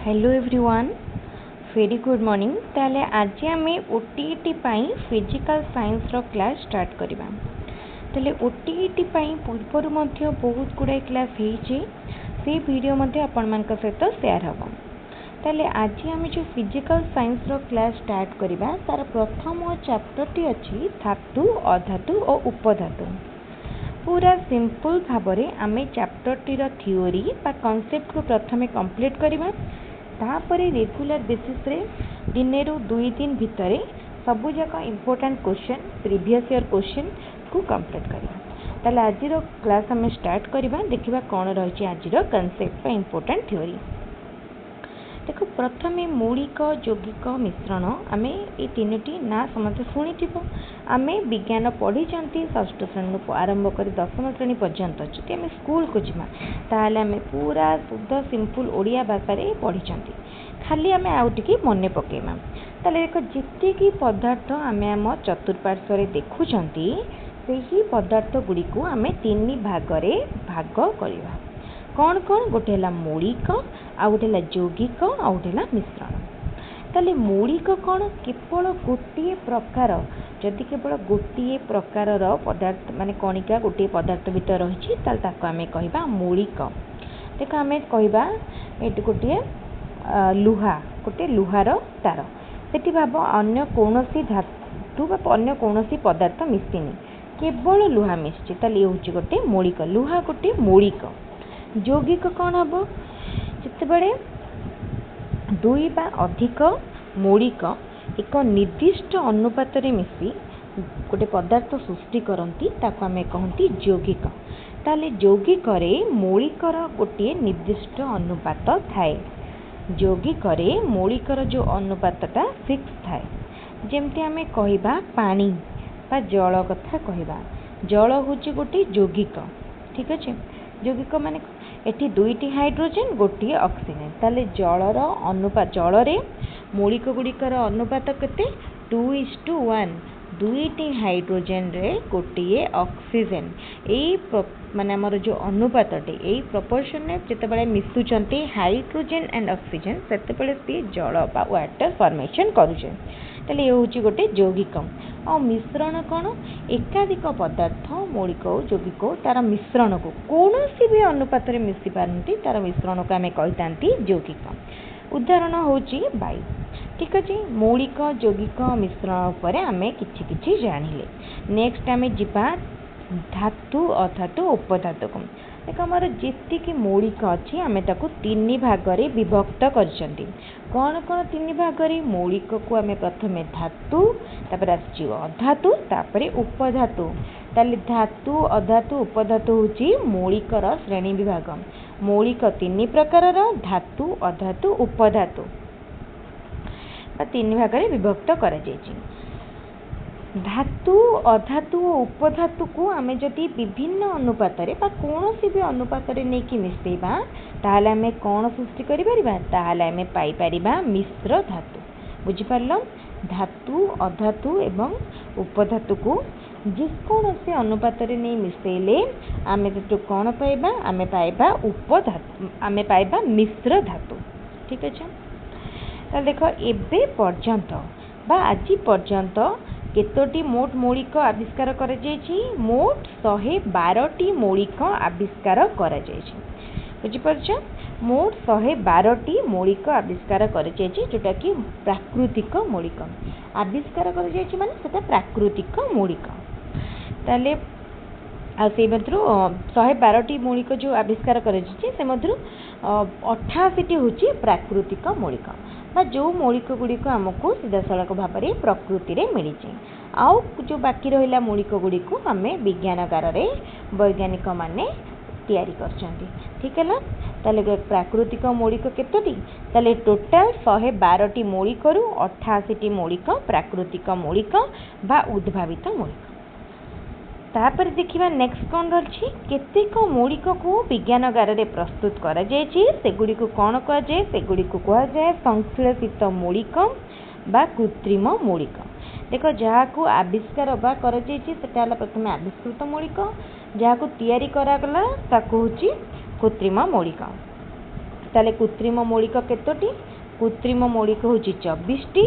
Hello everyone very good morning. ताले आज आम ओटीईटी फिजिकल साइंस रो क्लास स्टार्ट करबा। ताले ओटीईटी पूर्वर बहुत गुड़ाए क्लास से वीडियो आपण मान सहित शेयर हम। ताले आज आम जो फिजिकल साइंस रो क्लास स्टार्ट करबा तार प्रथम चैप्टर टी अछि धातु अधातु और उपधातु। पूरा सिंपल भाव में आम चैप्टर टीर थ्योरी बा कॉन्सेप्ट को प्रथमे कंप्लीट करबा। तापरे रेगुलर बेसिस रे दिन रु 2 दिन भितर सबू जाक important question previous year question को कंप्लीट करिया। ताले आज क्लास आम स्टार्ट करबा। देखिबा कौन रही आज कॉन्सेप्ट बा इम्पोर्टेंट थ्योरी। देखो प्रथमे मौलिक यौगिक मिश्रण आम ये तीनोटी ना समझते शुणी आम विज्ञान पढ़ी षष्ठ श्रेणी आरंभ कर 10वीं श्रेणी पर्यंत जब आम स्कूल को जीमा ताहले आम पूरा शुद्ध सिंपल ओडिया भाषा पढ़ी खाली आम आउटी मन पकेमा। ताले देखो जितकी पदार्थ आम आम चतुर्पार्श्व देखुं से पदार्थ गुड़ी को आम 3 भागरे भाग करवा। कौन कौन गोटे है मौलिक आउ गोटे यौगिक आउ गोटे मिश्रण। ताले मौलिक कौन केवल गोटे प्रकार जदि केवल गोटे प्रकार पदार्थ माने कणिका गोटे पदार्थ भीतर रही आम कह मौलिक। देख आम कह गोटे लुहा गोटे लुहार तार से भाव अन्य कौन धातु अन्य कौन पदार्थ मिसिनी केवल लुहा मिसी ये हूँ गोटे मौलिक। लुहा गोटे मौलिक। यौगिक कौन हम जितेबाला 2 बा अधिक मौलिक एक निर्दिष्ट अनुपात मिसी गोटे पदार्थ सृष्टि करती आम कहती यौगिक। ताले यौगिक मौलिकर गोटे निर्दिष्ट अनुपात थाए। यौगिक मौलिकर जो अनुपातटा फिक्स थाए। जेमती आम कहवा पानी बा जल कथा कहवा जल हूँ गोटे यौगिक। ठीक अच्छे यौगिक माने एटी 2टी हाइड्रोजेन गोटे ऑक्सीजन। ताले जलर अनुपात जल मौलिक गुड़िकर अनुपात केते 2:1 2टी हाइड्रोजेन रे गोटे ऑक्सीजन यही माने हमर जो अनुपातटे यही प्रपोर्शन में जितेबाला मिसुचंती हाइड्रोजेन एंड ऑक्सीजन सेतेबाला सी जल बा वाटर फॉर्मेशन करूछे। ताले ये हूँ गोटे यौगिक। और मिश्रण कौन एकाधिक पदार्थ मौलिक यौगिक तार मिश्रण को कौन भी अनुपात मिसी पारती तार मिश्रण को आम कही यौगिक। उदाहरण हूँ वायु। ठीक अच्छे मौलिक यौगिक मिश्रण उपर आम कि जानिले। नेक्स्ट आम जीवा धातु अधातु उपधातु को। देख आमर जी मौलिक अच्छी आम 3 भागरे विभक्त कर। कौन कौन 3 भागरे मौलिक को आम प्रथमे धातु तापर अधातु तापर उपधातु। ताले धातु अधातु उपधातु हूँ मौलिकर श्रेणी विभाग। मौलिक 3 प्रकार धातु अधातु उपधातु 3 भागरे विभक्त कर। धातु अधातु और उपधातु को आम जदि विभिन्न अनुपात कौन भी अनुपात नहीं कि मिसेबा ताहले आम कौन सृष्टि करिपरिबा ताहले आम पाई परिबा मिश्र धातु। बुझिपार धातु अधातु एवं उपधातु को जेकोसी अनुपात नहीं मिसेले आम कौन पाइबा आम पाइबा उपधातु आम पाइबा मिश्र धातु। ठीक अच्छे देख एबे पर्यंत बा आज पर्यंत केतोटी मोट मौलिक आविष्कार कर मोट 112टी मौलिक आविष्कार कर। बुझिपार मोट 112टी मौलिक आविष्कार कर जोटा कि प्राकृतिक मौलिक आविष्कार कर माने सेटा प्राकृतिक मौलिक। ताले से 112टी मौलिक जो आविष्कार कर 88टी हूँ प्राकृतिक मौलिक बा जो मौलिक गुड़िक आमको सीधा सड़क भाव में प्रकृति में मिली। आउ जो बाकी रहा मौलिक गुड़िक आम विज्ञानगार वैज्ञानिक माने तैयारी करछंती। ठीक है ताले प्राकृतिक मौलिक केतोटी ताले टोटाल 112टी मौलिक 88टी मौलिक प्राकृतिक मौलिक बा उद्भावित मौलिक। तापर देखिबा नेक्स्ट कौन रही केतेक मौलिक को विज्ञानगार रे प्रस्तुत करा जायछि सेगुडी को कौन कहा जाए सेगुडी को कहा जाए संश्लेषित मौलिक बा कृत्रिम मौलिक। देखो जहाँ को आविष्कार बा करा जायछि सेटा हला प्रथमे आविष्कृत मौलिक जहाँ को तैयारी करागला ताको होछि कृत्रिम मौलिक। ताले कृत्रिम मौलिक केतोटी कृत्रिम मौलिक होची 24टी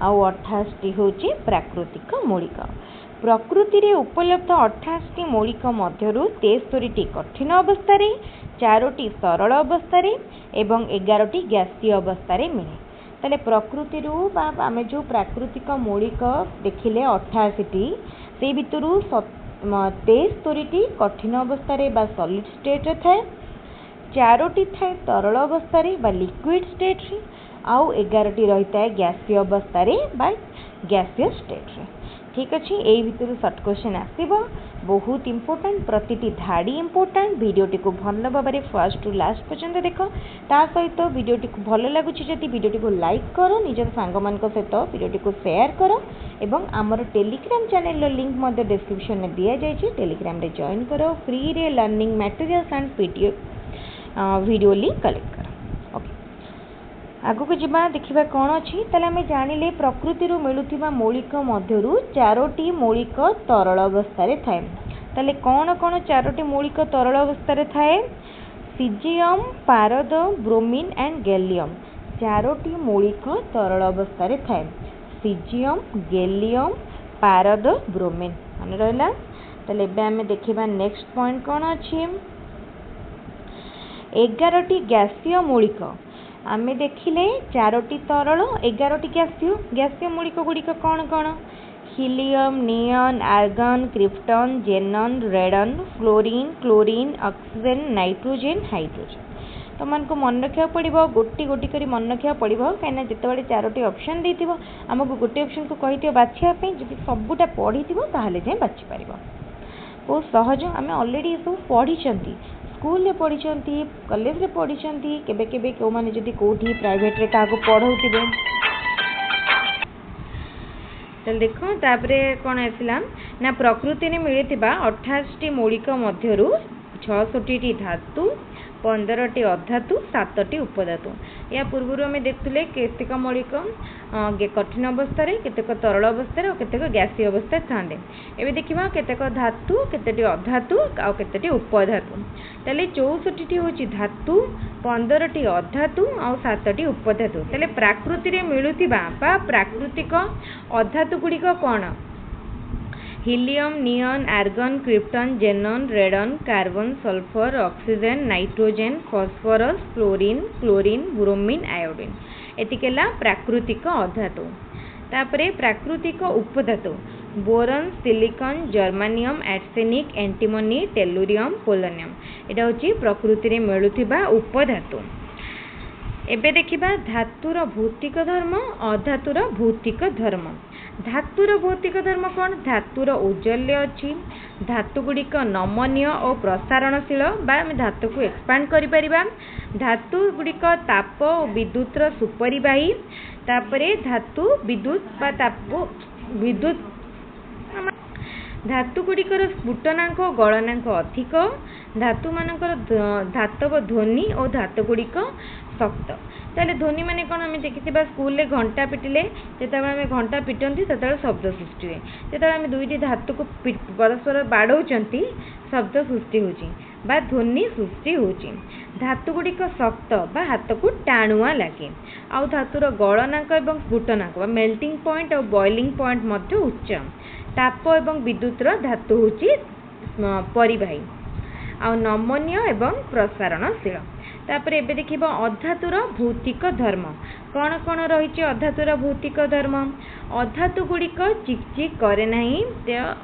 आउ 28टी होची प्राकृतिक मौलिक। प्रकृति रे उपलब्ध 28टी मौलिक मध्यरु 73टी कठिन अवस्था रे 4टी सरल अवस्था रे एवं 11टी गैसीय अवस्था रे मिले। ताले प्रकृति रू बा आमे जो प्राकृतिक मौलिक देखिले 88टी से भितरु 73टी कठिन अवस्था रे बा सॉलिड स्टेट रे थाए, 4टी थाए तरल अवस्था रे बा लिक्विड स्टेट रे आउ 11टी रही थाए गैसीय अवस्था रे बा गैसीय स्टेट रे। ठीक अच्छे यही भितर सर्ट क्वेश्चन आसब बहुत इंपोर्टेंट प्रतिटी धाड़ी इंपोर्टेंट वीडियोटी को भल भाव में फर्स्ट टू लास्ट पर्यंत देख ता सहित वीडियोटी को भल लगुच जदि वीडियोटी को लाइक कर निज सांग मान सहित वीडियोटी को शेयर कर एवं आमर टेलीग्राम चैनल लिंक डिस्क्रिप्शन में दि जाए टेलीग्राम रे जॉइन कर फ्री रे learning materials and video link collect कर। आगु को जीवा देखिबा कौन अच्छी ताले आमे जानिले प्रकृति रू मिलुथिबा मौलिक मध्यरु 4टी मौलिक तरल अवस्था रे थाए। ताले कौन कौन 4टी मौलिक तरल अवस्था रे थाए? सीजियम, पारद, ब्रोमीन एंड गैलियम 4टी मौलिक तरल अवस्था रे थाए। सीजियम, गैलियम, पारद, ब्रोमीन मन रहला। ताले एबे आमे देखिबा नेक्स्ट पॉइंट कौन अच्छी 11टी गैसीय मौलिक आमे देखिले 4टी तरल 11टी गैसीय मौलिक गुड़िक कौन कौन? Helium, neon, argon, krypton, xenon, radon, fluorine, chlorine, oxygen, nitrogen, hydrogen. तो मन को मन रखा पड़ो गोटी गोटी कर मन रखा पड़ो कहीं जिते 4टी ऑप्शन देथिबो हमको गोटे ऑप्शन को कही बाछियापी जब सबूटा पढ़ी जाए बाछि पार बहुत सहज। आम ऑलरेडी सब पढ़ी स्कूल में पढ़ी कॉलेज में पढ़ी केबे केबे को माने जदि कोठी प्राइवेट रे का पढ़ाउथिबे तो देखो तापरे कौन आसला ना प्रकृति में मिलता 28टी मौलिक मध्यरु 66टी धातु 15टी अधातु 7टी उपधातु। या पूर्व आम देखुले केतेक मौलिक कठिन अवस्था रे केतेक तरल अवस्था रे और केतेक गैसीय अवस्था थांदे। एबे देखिबा केतेक धातु केतेटी अधातु और केतेटी उपधातु। ताले 64टी होची धातु 15टी अधातु और 7टी उपधातु। ताले प्रकृति रे मिलुथिबा बा प्राकृतिक अधातु गुड़िक कौन? Helium, neon, argon, krypton, xenon, radon, carbon, sulphur, oxygen, nitrogen, phosphorus, fluorine, chlorine, bromine, iodine एतिकेला प्राकृतिक अधातु। तापरे प्राकृतिक उपधातु boron, silicon, germanium, arsenic, antimony, tellurium, polonium एटा होची प्रकृति रे मिलुथिबा उपधातु। एबे देखिबा धातुर भौतिक धर्म अधातुर भौतिक धर्म। धातुर भौतिक धर्म कौन? धातुर औज्ज्वल्य अच्छी धातु गुड़िक नमनीय और प्रसारणशील बा धातु को एक्सपांड करि परिबा। धातु गुड़िक ताप और विद्युत सुपरिवाही। तापरे धातु विद्युत बा ताप विद्युत धातु गुड़िकर स्फुटनांक और गलनांक अधिक। धातु मानकर धातव ध्वनि और धातु गुड़िक शक्त। ताले ध्वनि माने कौन? आम देखी स्कूल रे घंटा पिटिले जितेबाला आम घंटा पिटती से शब्द सृष्टि हुए। जितेबाला आम दुईटी धातु को परस्पर बाड़ौंट शब्द सृष्टि होची बा ध्वनि सृष्टि होची। धातु गुड़िक शक्त बा हाथ को टाणुआ लगे। आउ धातुर गलनांक और स्फुटनांक बा मेल्टिंग पॉइंट और बॉइलिंग पॉइंट मध्य उच्च। ताप और विद्युतर धातु होची परिवाही आउ नमनीय एवं प्रसारणशील। तापर एबे देखिबा अधातुर भौतिक धर्म कौन कौन रही? अधातुर भौतिक धर्म अधातु गुड़िक चिकचिक करे नाही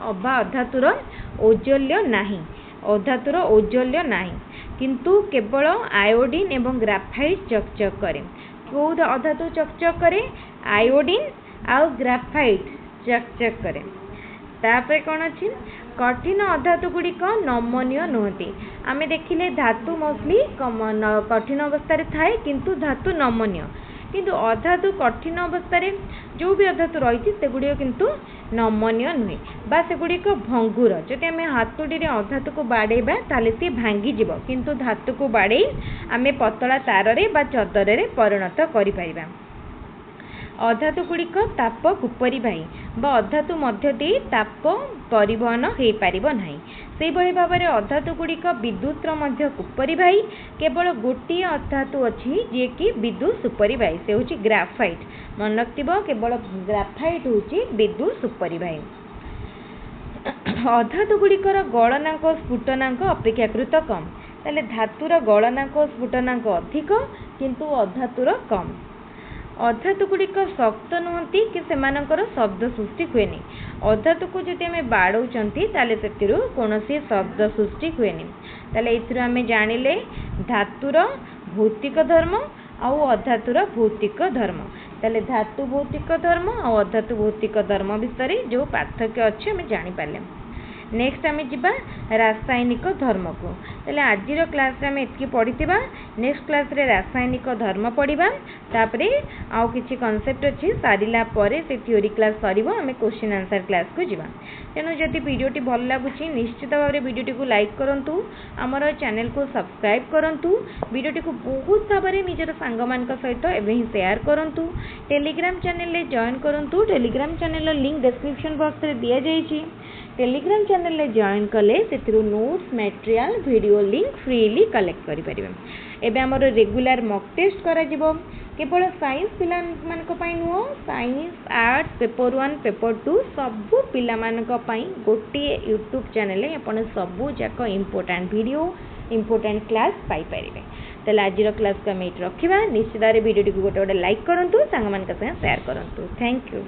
अबा अधातुर औज्ज्वल्य नाही अधातुर औज्ज्वल्य नाही किंतु केवल आयोडीन एवं ग्राफाइट चकचक करे। को अधातु चकचक करे? आयोडीन आउ ग्राफाइट चकचक करे। तापर कौन अच्छी कठिन अधातु गुड़िक नमनीय नुहति। आमे देखिले धातु मोस्टली कठिन अवस्था रे थाए किंतु धातु नमनीय किंतु अधातु कठिन अवस्था रे जो भी अधातु रही से गुड़िक किंतु नमनीय नुहे बा से गुड़िक भंगुर। जदि आम हाथुड़ी रे अधातु को बाड़ेबा ताले सी भांगी जिवो किंतु धातु को बाड़े आमे पतला तार रे बा चदर रे परिणत करि परिबा। अधातु गुड़िक ताप कुपरिवाही बा अधातु मध्य दे ताप परिवहन हो पार ना से भाव में अधातु गुड़िक विद्युत कुपरिवाही केवल गोटे अधातु अच्छी जी कि विद्युत सुपरिवाही से हूँ ग्राफाइट मन रखिब केवल ग्राफाइट हूँ विद्युत सुपरिवाही। अधातु गुड़िकर गलनांक स्फुटनांक अपेक्षाकृत कम ताले धातुर गलनांक स्फुटनांक अधिक किंतु अधातुर कम। अधातु गुड़िक शक्त नुहति कि सेमानकर शब्द सृष्टि हुएनि अधातु को जदि आम बाड़ौंती ताले से कौन शब्द सृष्टि हुएनि ताले एथिरो आमे जानिले धातुर भौतिक धर्म आउ अधातुर भौतिक धर्म ताले धातु भौतिक धर्म और अधातु भौतिक धर्म विषय जो पार्थक्य अच्छे आम जानीपारे। नेक्स्ट आम जा रासायनिक धर्म को ताले आज क्लास आम एति पढ़ी नेक्स्ट क्लास रे रासायनिक धर्म पढ़ा तापरे आउ किछि कॉन्सेप्ट अच्छी सारिला परे से थ्योरी क्लास सरिबो आम क्वेश्चन आंसर क्लास को जीवा। तेणु जदि वीडियोटी भल लगुच निश्चित भाव में वीडियोटी को लाइक करूँ आमर चैनल को सब्सक्राइब करूँ वीडियोटी को बहुत भाव में निजर सांग मान सहित एवं ही शेयर करूँ टेलीग्राम चैनल रे जॉइन करूँ Telegram channel link description box रे दिया जाइए टेलीग्राम चैनल रे जॉइन कले से notes material video link freely collect करें। एबे हमर रेगुलर मॉक टेस्ट करा जिवो केवल साइंस पिला मानक पई नुह साइंस आर्ट्स पेपर 1 पेपर 2 सबु पिला मानक पई गोटे यूट्यूब चैनल रे अपन सबु जाक इंपोर्टेंट वीडियो इंपोर्टेंट क्लास पाई परिबे। तले आज क्लास को हम रखा निश्चित वीडियो को गोटे गोटे लाइक करूँ सांग मान शेयर करूँ। Thank you.